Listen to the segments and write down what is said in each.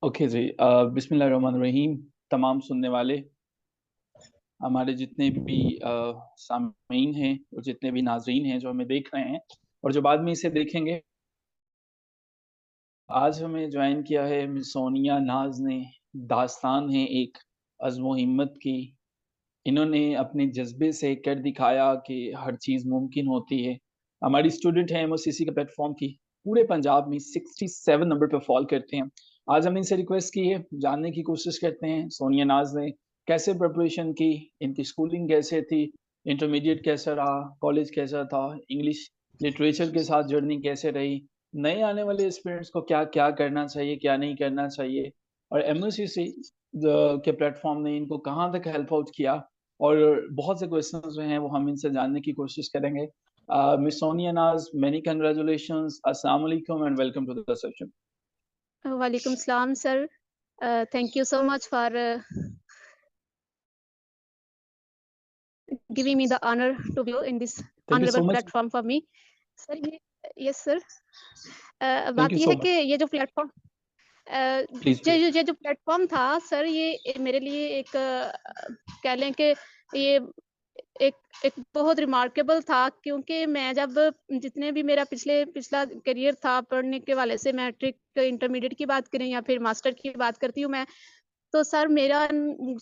Okay जी। बिस्मिल्लाहिर्रहमानिर्रहीम। तमाम सुनने वाले, हमारे जितने भी सामीन हैं और जितने भी नाज़रीन हैं जो हमें देख रहे हैं और जो बाद में इसे देखेंगे, आज हमें जॉइन किया है मिस सोनिया नाज़ ने। दास्तान है एक अज़्म व हिम्मत की। इन्होंने अपने जज़्बे से कर दिखाया कि हर चीज़ मुमकिन होती है। हमारी स्टूडेंट है एमओसीसी के प्लेटफ़ॉर्म की, पूरे पंजाब में 67 नंबर पे फ़ॉल करते हैं। आज हमने इनसे रिक्वेस्ट की है, जानने की कोशिश करते हैं सोनिया नाज़ ने कैसे प्रिपरेशन की, इनकी स्कूलिंग कैसे थी, इंटरमीडिएट कैसा रहा, कॉलेज कैसा था, इंग्लिश लिटरेचर के साथ जर्नी कैसे रही, नए आने वाले एस्पिरेंट्स को क्या-क्या करना चाहिए, क्या नहीं करना चाहिए और एमओसीसी के प्लेटफ़ॉर्म ने इनको कहाँ तक हेल्प आउट किया और बहुत से क्वेश्चंस जो हैं वो हम इनसे जानने की कोशिश करेंगे। Miss Sonia Naaz, many congratulations, अस्सलाम वालेकुम and welcome to the session. Walaikum salam, sir. Thank you so much for giving me the honor to be in this thank you so honorable much. platform for me. Sir ये yes sir. Thank बात you ये सो है कि much. ये जो platform please, ये please. ये जो प्लेटफॉर्म था सर, ये मेरे लिए एक कह लें कि ये एक एक बहुत रिमार्केबल था, क्योंकि मैं जब जितने भी मेरा पिछला करियर था पढ़ने के वाले से, मैट्रिक, इंटरमीडिएट की बात करें या फिर मास्टर की बात करती हूँ मैं, तो सर मेरा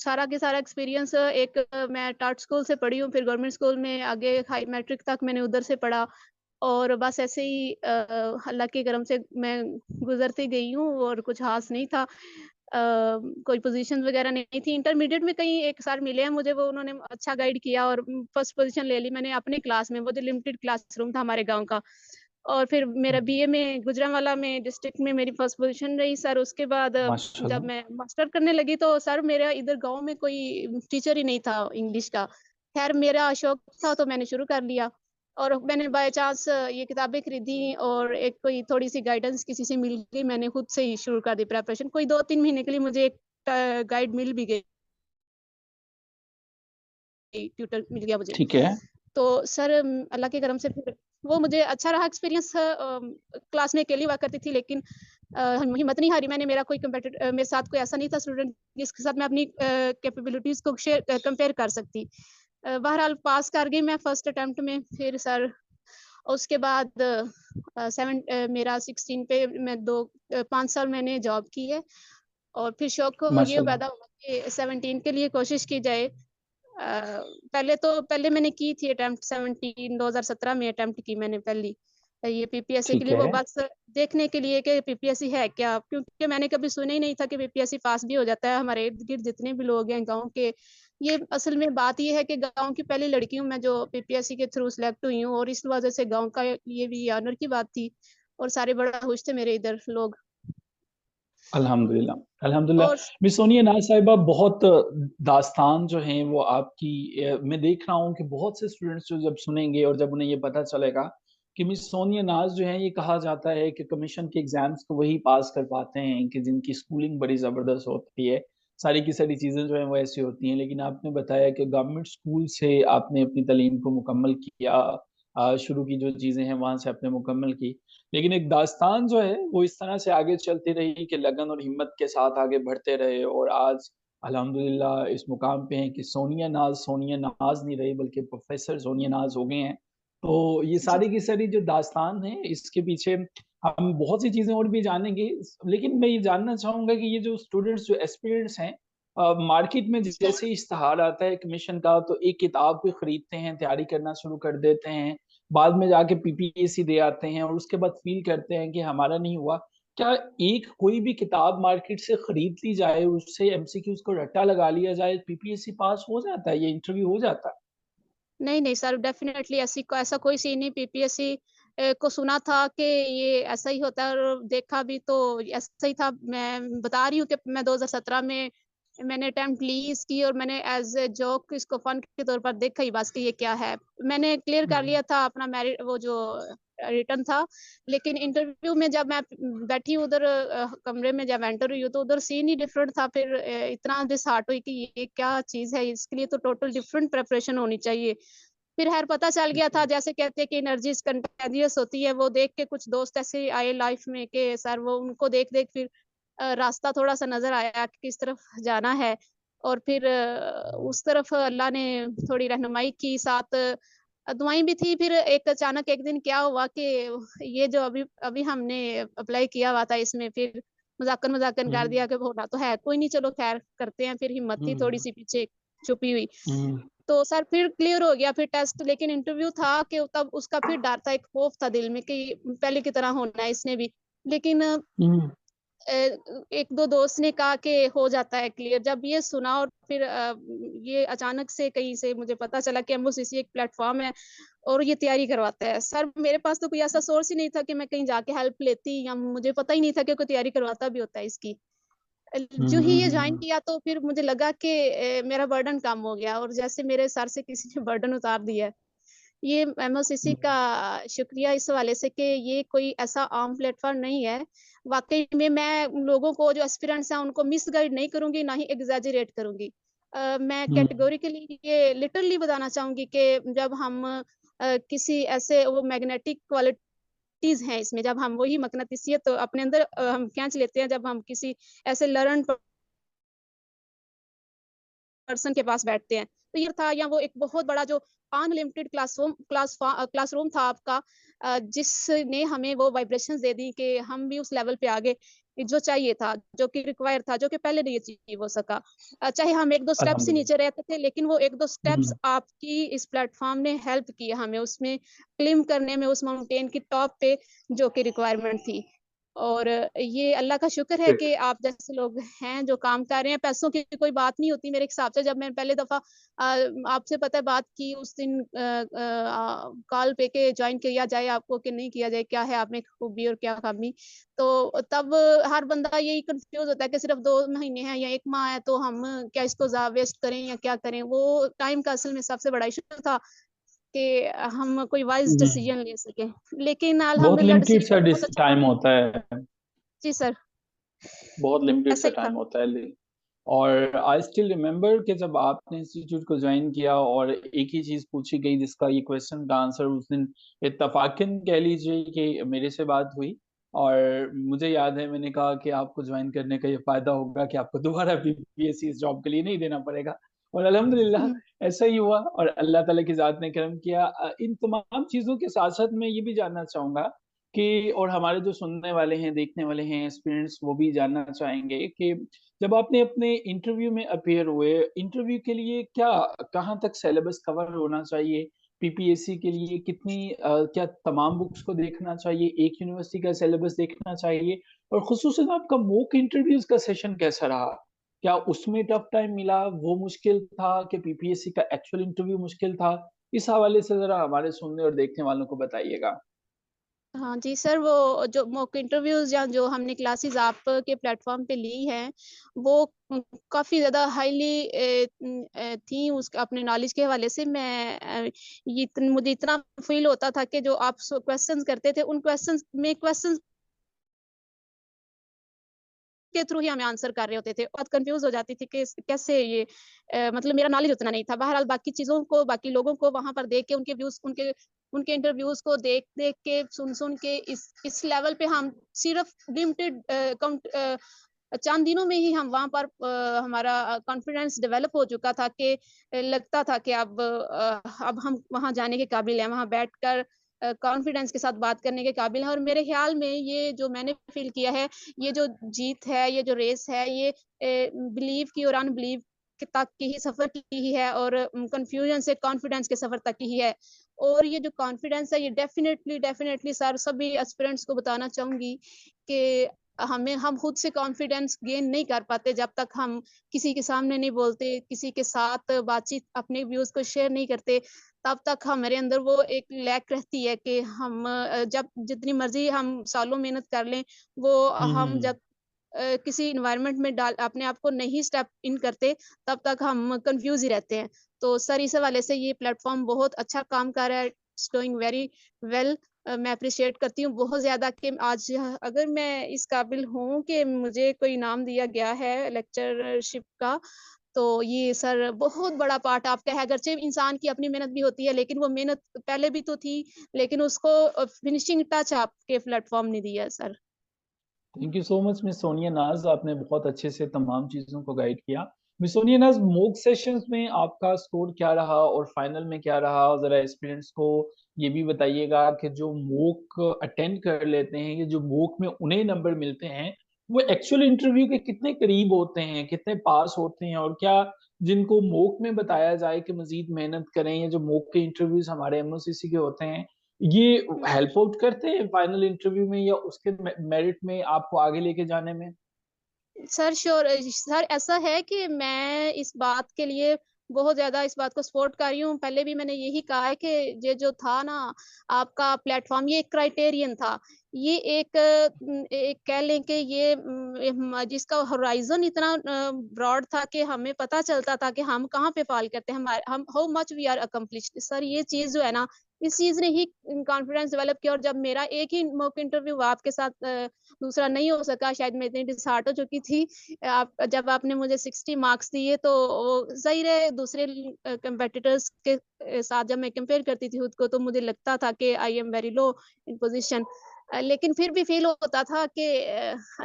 सारा के सारा एक्सपीरियंस मैं टाट स्कूल से पढ़ी हूँ, फिर गवर्नमेंट स्कूल में आगे हाई मैट्रिक तक मैंने उधर से पढ़ा और बस ऐसे ही अल्लाह के करम से मैं गुज़रती गई हूँ और कुछ ख़ास नहीं था। कोई पोज़ीशन वग़ैरह नहीं थी। इंटरमीडिएट में कहीं एक सर मिले हैं मुझे, वो उन्होंने अच्छा गाइड किया और फर्स्ट पोज़ीशन ले ली मैंने अपनी क्लास में, वो जो लिमिटेड क्लासरूम था हमारे गाँव का। और फिर मेरा बीए में गुजरांवाला में डिस्ट्रिक्ट में मेरी फर्स्ट पोज़ीशन रही सर। उसके बाद जब माशाल्लाह। मैं मास्टर करने लगी तो सर मेरा इधर गाँव में कोई टीचर ही नहीं था इंग्लिश का। ख़ैर मेरा शौक था तो मैंने शुरू कर लिया और मैंने बाय चांस ये किताबें खरीदी और एक कोई थोड़ी-सी गाइडेंस किसी से मिल गई, मैंने खुद से ही शुरू कर दी प्रिपरेशन। कोई 2-3 महीने के लिए मुझे एक गाइड मिल भी गई, ट्यूटर मिल गया मुझे। ठीक है। तो सर अल्लाह के करम से फिर वो मुझे अच्छा रहा एक्सपीरियंस। क्लास में अकेली हुआ करती थी, लेकिन हिम्मत नहीं हारी मैंने। मेरा कोई मेरे साथ कोई ऐसा नहीं था स्टूडेंट जिसके साथ मैं अपनी कैपेबिलिटीज़ को कंपेयर कर सकती। बहरहाल पास कर गई मैं फर्स्ट अटेम्प्ट में। फिर सर उसके बाद मेरा 16 पे मैं 5 साल मैंने जॉब की है और फिर शौक ये माशाल्लाह। पैदा हुआ कि 17 के लिए कोशिश की जाए। पहले मैंने की थी अटेम्प्ट 17 2017 में अटेम्प्ट की मैंने पहली। ये पीपीएससी के ठीक लिए, वो है। बस देखने के लिए कि पीपीएससी है क्या? क्योंकि मैंने कभी सुना ही नहीं था कि पीपीएससी पास भी हो जाता है। हमारे इर्द-गिर्द जितने भी लोग हैं गाँव के, ये असल में बात ये है कि गाँव की पहली लड़की हूँ मैं जो पीपीएससी के थ्रू सिलेक्ट हुई हूँ और इस वजह से गाँव का ये भी ऑनर की बात थी और सारे बड़ा खुश थे मेरे इधर लोग। अल्हम्दुलिल्लाह, अल्हम्दुलिल्लाह। और मिस सोनिया नाज़ साहिबा, बहुत दास्तान जो हैं वो आपकी मैं देख रहा हूँ कि बहुत से स्टूडेंट्स जो जब सुनेंगे और जब उन्हें ये पता चलेगा कि मिस सोनिया नाज़ जो हैं, ये कहा जाता है कि कमीशन के एग्ज़ाम्स को वही पास कर पाते हैं कि जिनकी स्कूलिंग बड़ी ज़बरदस्त होती है। सारी की सारी चीज़ें जो हैं वो ऐसी होती हैं, लेकिन आपने बताया कि गवर्नमेंट स्कूल से आपने अपनी तालीम को मुकम्मल किया। शुरू की जो चीज़ें हैं वहाँ से आपने मुकम्मल की। लेकिन एक दास्तान जो है वो इस तरह से आगे चलती रही कि लगन और हिम्मत के साथ आगे बढ़ते रहे और आज अल्हम्दुलिल्लाह इस मुकाम पे हैं कि सोनिया नाज़ नहीं रही बल्कि प्रोफ़ेसर सोनिया नाज़ हो गए हैं। तो ये जी। सारी की सारी जो दास्तान है इसके पीछे हम बहुत सी चीज़ें और भी जानेंगे। लेकिन मैं ये जानना चाहूँगा कि ये जो स्टूडेंट्स जो एस्पिरेंट्स हैं, मार्केट में जी। जैसे ही इश्तहार आता है कमीशन का तो एक किताब भी खरीदते हैं, तैयारी करना शुरू कर देते हैं। बाद में जाके पीपीएससी दे आते हैं और उसके बाद फ़ील करते हैं कि हमारा नहीं हुआ। क्या एक कोई भी किताब मार्केट से खरीद ली जाए, उससे एमसीक्यूज़ को रट्टा लगा लिया जाए, पीपीएससी पास हो जाता है, ये इंटरव्यू हो जाता है? नहीं, नहीं सर, डेफ़िनेटली ऐसा कोई सीन नहीं। पीपीएससी को सुना था कि ये ऐसा ही होता है और देखा भी तो ऐसा ही था। मैं बता रही हूँ कि मैं 2017 में मैंने अटेम्प्ट ली इसकी और मैंने एज़ अ जोक इसको फ़न के तौर पर देखा ही बस कि ये क्या है। मैंने क्लियर हुँ, कर हुँ। लिया था अपना वो जो रिटन था, लेकिन इंटरव्यू में जब मैं बैठी उधर कमरे में जब एंटर हुई हूँ, तो उधर सीन ही डिफरेंट था। फिर इतना डिसहार्ट हुई कि ये क्या चीज़ है, इसके लिए तो टोटल डिफरेंट प्रिपरेशन होनी चाहिए। फिर ख़ैर पता चल गया था, जैसे कहते हैं कि एनर्जीज़ कंटेजियस होती है, वो देख के कुछ दोस्त ऐसे आए लाइफ़ में कि सर वो उनको देख-देख फिर रास्ता थोड़ा-सा नज़र आया कि किस तरफ जाना है और फिर उस तरफ अल्लाह ने थोड़ी रहनुमाई की, साथ दुआएँ भी थी। फिर एक अचानक एक दिन क्या हुआ कि ये जो अभी अभी हमने अप्लाई किया हुआ था इसमें, फिर मज़ाकन-मज़ाकन कर हुँ, दिया कि होना तो है, कोई नहीं चलो ख़ैर करते हैं, फिर हिम्मत थी हुँ, थोड़ी-सी पीछे छुपी हुई। हुँ, तो सर फिर क्लियर हो गया फिर टेस्ट, लेकिन इंटरव्यू था कि तब उसका फिर डर था, एक खौफ था दिल में कि पहले की तरह होना है इसने भी। लेकिन हुँ, 1-2 दोस्त ने कहा कि हो जाता है क्लियर। जब ये सुना और फिर ये अचानक से कहीं से मुझे पता चला कि एमओसीसी एक प्लेटफ़ॉर्म है और ये तैयारी करवाता है। सर मेरे पास तो कोई ऐसा सोर्स ही नहीं था कि मैं कहीं जाके हेल्प लेती, या मुझे पता ही नहीं था कि कोई तैयारी करवाता भी होता है इसकी। हुँ, जो ही हुँ, ये जॉइन हुँ। किया तो फिर मुझे लगा कि मेरा बर्डन कम हो गया और जैसे मेरे सर से किसी ने बर्डन उतार दिया है। ये एमओसीसी हुँ, का शुक्रिया इस हवाले से कि ये कोई ऐसा आम प्लेटफ़ॉर्म नहीं है। वाक़ई में मैं लोगों को जो एस्पिरेंट्स हैं उनको मिसगाइड नहीं करूँगी, ना ही एक्ज़ैजरेट करूँगी। मैं हुँ, कैटेगोरिकली ये लिटरली बताना चाहूँगी कि जब हम किसी ऐसे वो मैग्नेटिक क्वालिटीज़ हैं इसमें, जब हम वही मक़नातिसियत अपने अंदर हम खींच लेते हैं, जब हम किसी ऐसे लर्न्ड पर्सन के पास बैठते हैं। तो ये था, या वो एक बहुत बड़ा जो अनलिमिटेड क्लासरूम था आपका, जिसने हमें वो वाइब्रेशंस दे दी कि हम भी उस लेवल पे आ गए, जो चाहिए था, जो कि रिक्वायर था, जो कि पहले नहीं अचीव हो सका। चाहे हम 1-2 स्टेप्स ही नीचे अल्हम्दुलिल्लाह। रहते थे, लेकिन वो 1-2 स्टेप्स हुँ, आपकी इस प्लेटफ़ॉर्म ने हेल्प की हमें उसमें क्लिम्ब करने में, उस माउंटेन की टॉप पे जो कि रिक्वायरमेंट थी। और ये अल्लाह का शुक्र है ग्रेट। कि आप जैसे लोग हैं जो काम कर रहे हैं, पैसों की कोई बात नहीं होती मेरे हिसाब से। जब मैंने पहली दफ़ा आपसे पता है बात की उस दिन कॉल पे के जॉइन किया जाए आपको कि नहीं किया जाए, क्या है आप में खूबी और क्या खामी। तो तब हर बंदा यही कन्फ्यूज़ होता है कि सिर्फ़ 2 महीने हैं या 1 माह है तो हम क्या इसको वेस्ट करें या क्या करें? वो टाइम का असल में सबसे बड़ा इश्यू था कि हम कोई वाइज़ हुँ, डिसीज़न ले सकें। लेकिन बहुत अल्हम्दुलिल्लाह लिमिटेड सा डिसीज़न बहुत अच्छा था। टाइम होता है। जी सर, बहुत लिमिटेड ऐसा सा ही टाइम था। होता है और आई स्टिल रिमेंबर कि जब आपने इंस्टीट्यूट को ज्वाइन किया और एक ही चीज़ पूछी गई जिसका ये क्वेश्चन का आंसर उस दिन इत्तफ़ाक़न कह लीजिए कि मेरे से बात हुई और मुझे याद है मैंने कहा कि आपको ज्वाइन करने का ये फ़ायदा होगा कि आपको दोबारा पीपीएससी इस जॉब के लिए नहीं देना पड़ेगा और अल्हम्दुलिल्लाह हुँ, ऐसा ही हुआ और अल्लाह ताला की ज़ात ने करम किया। इन तमाम चीज़ों के साथ-साथ मैं ये भी जानना चाहूँगा कि और हमारे जो सुनने वाले हैं, देखने वाले हैं, स्टूडेंट्स वो भी जानना चाहेंगे कि जब आपने अपने इंटरव्यू में अपीयर हुए, इंटरव्यू के लिए क्या कहाँ तक सिलेबस कवर होना चाहिए? पीपीएससी के लिए क्या तमाम बुक्स को देखना चाहिए? एक यूनिवर्सिटी का सिलेबस देखना चाहिए? और ख़ुसूसन आपका मॉक इंटरव्यूज़ का सेशन कैसा रहा? क्या उसमें टफ़ टाइम मिला, वो मुश्किल था कि पीपीएससी का एक्चुअल इंटरव्यू मुश्किल था? इस हवाले से ज़रा हमारे सुनने और देखने वालों को बताइएगा। हाँ जी सर, वो जो मॉक इंटरव्यूज़ या जो हमने क्लासेज़ आपके प्लेटफ़ॉर्म पे ली हैं, वो काफ़ी ज़्यादा हाईली थी उस अपने नॉलेज के हवाले से। मैं ये मुझे इतना फ़ील होता था कि जो आप क्वेश्चंस करते थे, उन क्वेश्चंस के थ्रू ही हमें आंसर कर रहे होते थे। बहुत कन्फ्यूज़ हो जाती थी कि कैसे ये मतलब मेरा नॉलेज उतना नहीं था। बहरहाल बाकी चीज़ों को, बाकी लोगों को वहाँ पर देख के उनके व्यूज़ उनके उनके इंटरव्यूज़ को देख-देख के, सुन-सुन के इस लेवल पे हम सिर्फ़ लिमिटेड चंद दिनों में ही हम वहाँ पर हमारा कॉन्फिडेंस डेवलप हो चुका था कि लगता था कि अब हम वहाँ जाने के काबिल हैं, वहाँ बैठकर कॉन्फिडेंस के साथ बात करने के काबिल हैं। और मेरे ख़्याल में ये जो मैंने फ़ील किया है, ये जो जीत है, ये जो रेस है, ये बिलीव की और अनबिलीव के तक की ही सफ़र की ही है और कन्फ्यूज़न से कॉन्फिडेंस के सफ़र तक की ही है। और ये जो कॉन्फिडेंस है, ये डेफ़िनेटली सर सभी एस्पिरेंट्स को बताना चाहूँगी कि हम खुद से कॉन्फिडेंस गेन नहीं कर पाते जब तक हम किसी के सामने नहीं बोलते, किसी के साथ बातचीत अपने व्यूज़ को शेयर नहीं करते, तब तक हमारे अंदर वो एक लैक रहती है कि हम जब जितनी मर्ज़ी हम सालों मेहनत कर लें, वो हुँ, हम हुँ। जब किसी एनवायरनमेंट में डाल अपने आप को नहीं स्टेप इन करते, तब तक हम कन्फ्यूज़ ही रहते हैं। तो सर इस हवाले से ये प्लेटफ़ॉर्म बहुत अच्छा काम कर रहा है, इट्स डूइंग वेरी वेल। मैं एप्रिशिएट करती हूँ बहुत ज़्यादा कि आज अगर मैं इस काबिल हूँ कि मुझे कोई इनाम दिया गया है लेक्चरशिप का, तो ये सर बहुत बड़ा पार्ट आपका है। अगरचे इंसान की अपनी मेहनत भी होती है, लेकिन वो मेहनत पहले भी तो थी, लेकिन उसको फिनिशिंग टच आपके प्लेटफ़ॉर्म ने दिया है sir. Thank you so much miss Sonia Naz, आपने बहुत अच्छे से तमाम चीज़ों को गाइड किया। Miss Sonia Naz, mock sessions में आपका स्कोर क्या रहा और फाइनल में क्या रहा? ज़रा एस्पिरेंट्स को ये भी बताइएगा कि जो मॉक अटेंड कर लेते हैं, ये जो मॉक में उन्हें नंबर मिलते हैं, वो एक्चुअल इंटरव्यू के कितने करीब होते हैं, कितने पास होते हैं? और क्या जिनको मॉक में बताया जाए कि मज़ीद मेहनत करें, ये जो मॉक के इंटरव्यूज़ हमारे एमओसीसी के होते हैं, ये हुँ। हेल्प आउट करते हैं फाइनल इंटरव्यू में या उसके मेरिट में आपको आगे लेके जाने में? सर श्योर सर ऐसा है कि मैं इस बात के लिए बहुत ज़्यादा इस बात को सपोर्ट कर रही हूँ। पहले भी मैंने यही कहा है कि ये जो था ना आपका प्लेटफ़ॉर्म ये एक क्राइटेरियन था। ये एक एक कह लें कि ये जिसका होराइज़न इतना ब्रॉड था कि हमें पता चलता था कि हम कहाँ पे फ़ॉल करते हैं। हम how much we are accomplished sir ये चीज़ जो है ना, इस चीज़ ने ही कॉन्फिडेंस डेवलप किया और जब मेरा एक ही मॉक इंटरव्यू आपके साथ दूसरा नहीं हो सका, शायद मैं इतनी डिसहार्ट हो चुकी थी। आप जब आपने मुझे 60 मार्क्स दिए तो वो ज़ाहिर है दूसरे कॉम्पिटिटर्स के साथ जब मैं कंपेयर करती थी खुद को तो मुझे लगता था कि I am very low in position. लेकिन फिर भी फ़ील होता था कि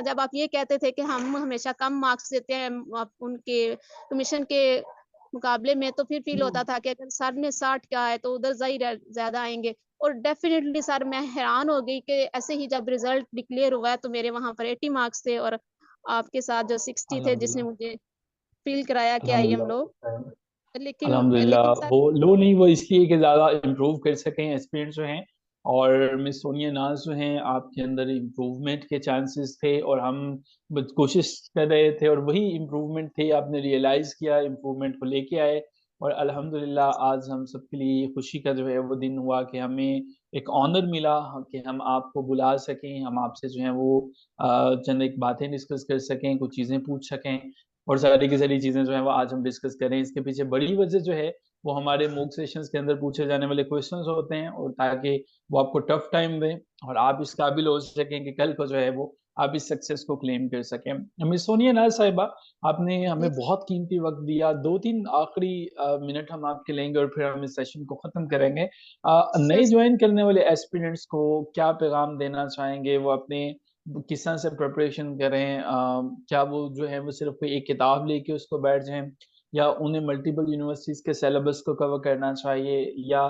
जब आप ये कहते थे कि हम हमेशा कम मार्क्स देते हैं आप उनके कमीशन के मुकाबले में, तो फिर फ़ील होता हुँ। था कि अगर सर ने 60 कहा है तो उधर ज़ाहिर है ज़्यादा आएँगे। और डेफ़िनिटली सर मैं हैरान हो गई कि ऐसे ही जब रिज़ल्ट डिक्लेयर हुआ है तो मेरे वहाँ पर 80 मार्क्स थे और आपके साथ जो 60 थे जिसने अल्हम्दुलिल्लाह, मुझे फ़ील कराया कि आई एम लो। अल्हम्दुलिल्लाह। लेकिन अल्हम्दुलिल्लाह, लेकिन सर वो लो नहीं, वो इसलिए कि ज़्यादा इम्प्रूव कर सकें एस्पिरेंट्स जो हैं और मिस सोनिया नाज़ जो हैं, आपके अंदर इम्प्रूवमेंट के चांसेस थे और हम बस कोशिश कर रहे थे और वही इम्प्रूवमेंट थे, आपने रियलाइज़ किया, इम्प्रूवमेंट को लेके आए और अल्हम्दुलिल्लाह आज हम सबके लिए ये खुशी का जो है वो दिन हुआ कि हमें एक ऑनर मिला कि हम आपको बुला सकें, हम आपसे जो है वो चंद एक बातें डिस्कस कर सकें, कुछ चीज़ें पूछ सकें और सारी की सारी चीज़ें जो हैं वो आज हम डिस्कस करें। इसके पीछे बड़ी वजह जो है वो हमारे मॉक सेशंस के अंदर पूछे जाने वाले क्वेश्चंस होते हैं और ताकि वो आपको टफ टाइम दें और आप इस काबिल हो सकें कि कल को जो है वो आप इस सक्सेस को क्लेम कर सकें। मिस सोनिया नाज़ साहिबा, आपने जी, हमें बहुत कीमती वक़्त दिया। 2-3 आखिरी मिनट हम आपके लेंगे और फिर हम इस सेशन को ख़त्म करेंगे। सर नए जॉइन करने वाले एस्पिरेंट्स को क्या पैगाम देना चाहेंगे? वो अपने किस तरह से प्रिपरेशन करें? क्या वो जो है वो सिर्फ़ कोई एक किताब लेके उसको बैठ जाएँ या उन्हें मल्टीपल यूनिवर्सिटीज़ के सिलेबस को कवर करना चाहिए या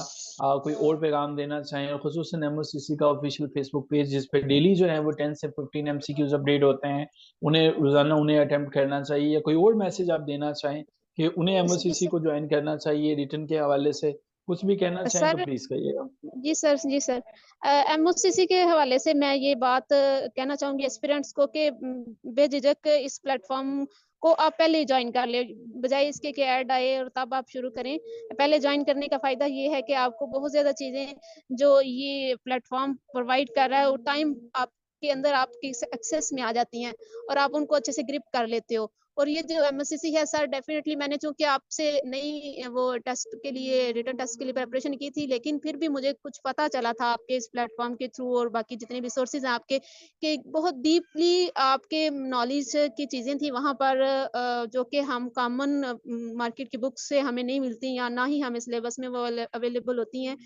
कोई और पैगाम देना चाहें और ख़ुसूसन एमओसीसी का ऑफ़िशियल फ़ेसबुक पेज जिस पे डेली जो है वो 10 से 15 एमसीक्यूज़ अपडेट होते हैं, उन्हें रोज़ाना उन्हें अटेम्प्ट करना चाहिए या कोई और मैसेज आप देना चाहें कि उन्हें जी एमओसीसी को जॉइन करना चाहिए रिटर्न के हवाले से? कुछ भी कहना चाहें तो सर प्लीज़ कहिएगा। जी सर, जी सर। एमओसीसी के हवाले से मैं ये बात कहना चाहूँगी एस्पिरेंट्स को कि बेझिझक इस प्लेटफ़ॉर्म को आप पहले ही जॉइन कर लें, बजाए इसके कि ऐड आए और तब आप शुरू करें। पहले जॉइन करने का फ़ायदा ये है कि आपको बहुत ज़्यादा चीज़ें जो ये प्लेटफ़ॉर्म प्रोवाइड कर रहा है, वो टाइम आपके अंदर आपकी एक्सेस में आ जाती हैं और आप उनको अच्छे से ग्रिप कर लेते हो। और ये जो एमएससीसी है सर डेफ़िनिटली मैंने चूँकि आपसे नई वो टेस्ट के लिए रिटन टेस्ट के लिए प्रिपरेशन की थी, लेकिन फिर भी मुझे कुछ पता चला था आपके इस प्लेटफ़ॉर्म के थ्रू और बाकी जितने भी सोर्सेज़ हैं आपके, कि बहुत डीपली आपके नॉलेज की चीज़ें थी वहाँ पर जो कि हम कॉमन मार्केट की बुक्स से हमें नहीं मिलती या ना ही हमें सिलेबस में वो अवेलेबल होती हैं।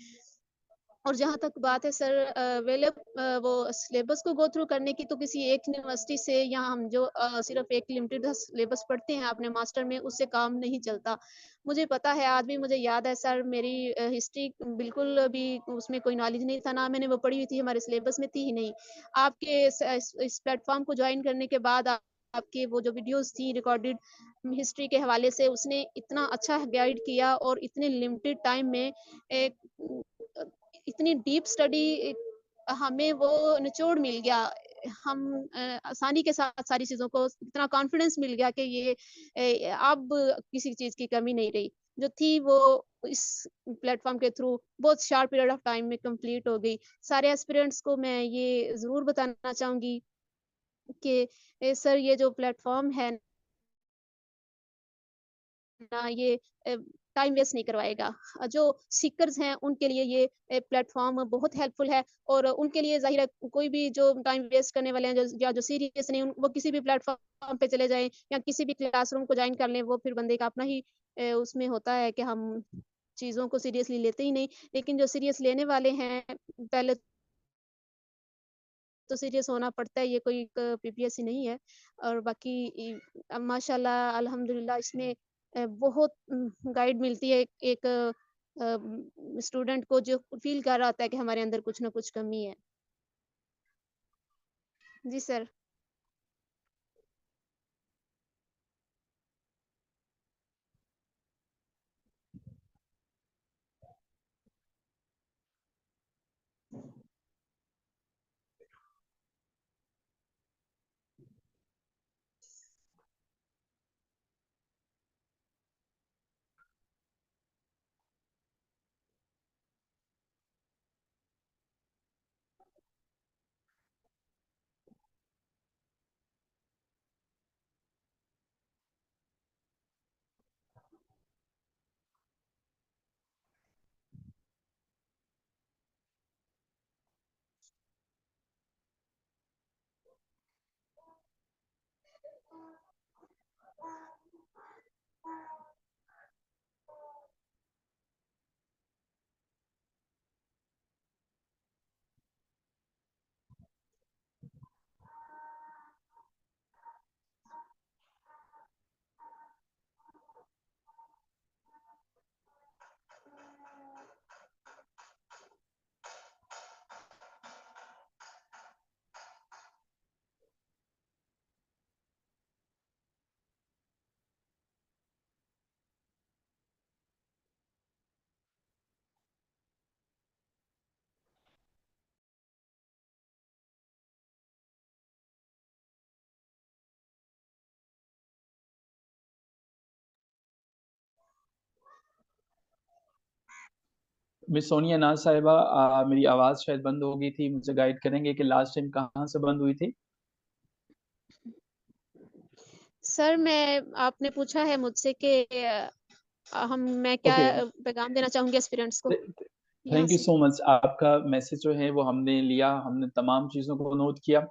और जहाँ तक बात है सर वो सिलेबस को गो थ्रू करने की तो किसी एक यूनिवर्सिटी से या हम जो सिर्फ़ एक लिमिटेड सिलेबस पढ़ते हैं अपने मास्टर में उससे काम नहीं चलता। मुझे पता है आज भी मुझे याद है सर मेरी हिस्ट्री बिल्कुल भी उसमें कोई नॉलेज नहीं था, ना मैंने वो पढ़ी हुई थी, हमारे सिलेबस में थी ही नहीं। आपके इस प्लेटफ़ॉर्म को जॉइन करने के बाद आपके वो जो वीडियोज़ थी रिकॉर्डेड हिस्ट्री के हवाले से उसने इतना अच्छा गाइड किया और इतने लिमिटेड टाइम में एक इतनी डीप स्टडी हमें वो निचोड़ मिल गया। हम आसानी के साथ सारी चीज़ों को इतना कॉन्फिडेंस मिल गया कि ये अब किसी चीज़ की कमी नहीं रही। जो थी वो इस प्लेटफ़ॉर्म के थ्रू बहुत शॉर्ट पीरियड ऑफ टाइम में कंप्लीट हो गई। सारे एस्पिरेंट्स को मैं ये ज़रूर बताना चाहूँगी कि सर ये जो प्लेटफ़ॉर्म है ना ये अ, टाइम वेस्ट नहीं करवाएगा। जो सीकर्स हैं उनके लिए ये प्लेटफ़ॉर्म बहुत हेल्पफुल है और उनके लिए ज़ाहिर है कोई भी जो टाइम वेस्ट करने वाले हैं जो सीरियस नहीं वो किसी भी प्लेटफ़ॉर्म पे चले जाएँ या किसी भी क्लासरूम को जॉइन कर लें, वो फिर बंदे का अपना ही उसमें होता है कि हम चीज़ों को सीरियसली लेते ही नहीं। लेकिन जो सीरियस लेने वाले हैं, पहले तो सीरियस होना पड़ता है, ये कोई एक पीपीएससी नहीं है। और बाकी माशाल्लाह अल्हम्दुलिल्लाह इसमें बहुत गाइड मिलती है एक स्टूडेंट को जो फ़ील कर रहा होता है कि हमारे अंदर कुछ ना कुछ कमी है। जी सर। मिस सोनिया नाज़ साहिबा, मेरी आवाज़ शायद बंद हो गई थी, मुझे गाइड करेंगे कि लास्ट टाइम कहाँ से बंद हुई थी? सर आपने पूछा है मुझसे कि मैं क्या ओके। पैगाम देना चाहूँगी एस्पिरेंट्स को? यहाँ थैंक यू से। So much. आपका मैसेज जो है वो हमने लिया, हमने तमाम चीज़ों को नोट किया।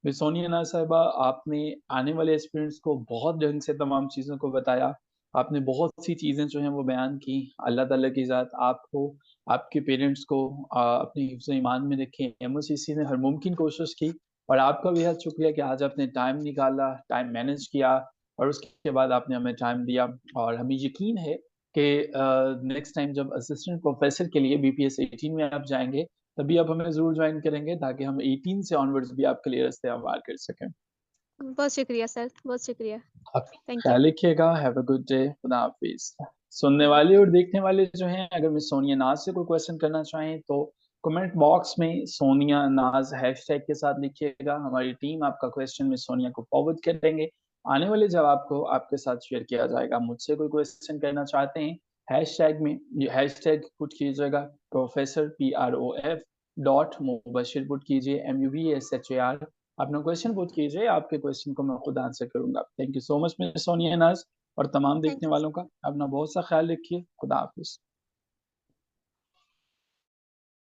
मिस सोनिया नाज़ साहिबा, आपने आने वाले एस्पिरेंट्स को बहुत ढंग से तमाम चीज़ों को बताया। आपने बहुत सी चीज़ें जो हैं वो बयान की। अल्लाह ताला की ज़ात आपको, आपके पेरेंट्स को अपने हिफ्ज़ ईमान में रखे। एमओसीसी ने हर मुमकिन कोशिश की और आपका बेहद शुक्रिया कि आज आपने टाइम निकाला, टाइम मैनेज किया और उसके बाद आपने हमें टाइम दिया और हमें यकीन है कि नेक्स्ट टाइम जब असिस्टेंट प्रोफेसर के लिए बीपीएस 18 में आप जाएँगे, तभी आप हमें ज़रूर जॉइन करेंगे ताकि हम 18 से ऑनवर्ड्स भी आपके लिए रास्ते हमवार कर सकें। बहुत शुक्रिया सर, बहुत शुक्रिया। आप थैंक यू। ख्याल रखिएगा, हैव अ गुड डे, खुदा हाफ़िज़। सुनने खुदा वाले और देखने वाले जो हैं, अगर मिस सोनिया नाज़ से कोई क्वेश्चन करना चाहें, तो कमेंट बॉक्स में सोनिया नाज़ हैशटैग के साथ लिखिएगा। हमारी टीम आपका क्वेश्चन मिस सोनिया को फॉरवर्ड कर देंगे। आने वाले जवाब को आपके साथ शेयर किया जाएगा। मुझसे कोई क्वेश्चन करना चाहते हैं, हैशटैग में ये हैशटैग पुट कीजिएगा professor PROF dot Mubashir put कीजिए MUBSHAR। अपना क्वेश्चन पुट कीजिए, आपके क्वेश्चन को मैं खुद आंसर करूँगा। Thank you so much miss Sonia Naz और तमाम थैंक देखने यू। वालों का। अपना बहुत सा ख्याल रखिए। खुदा हाफ़िज़।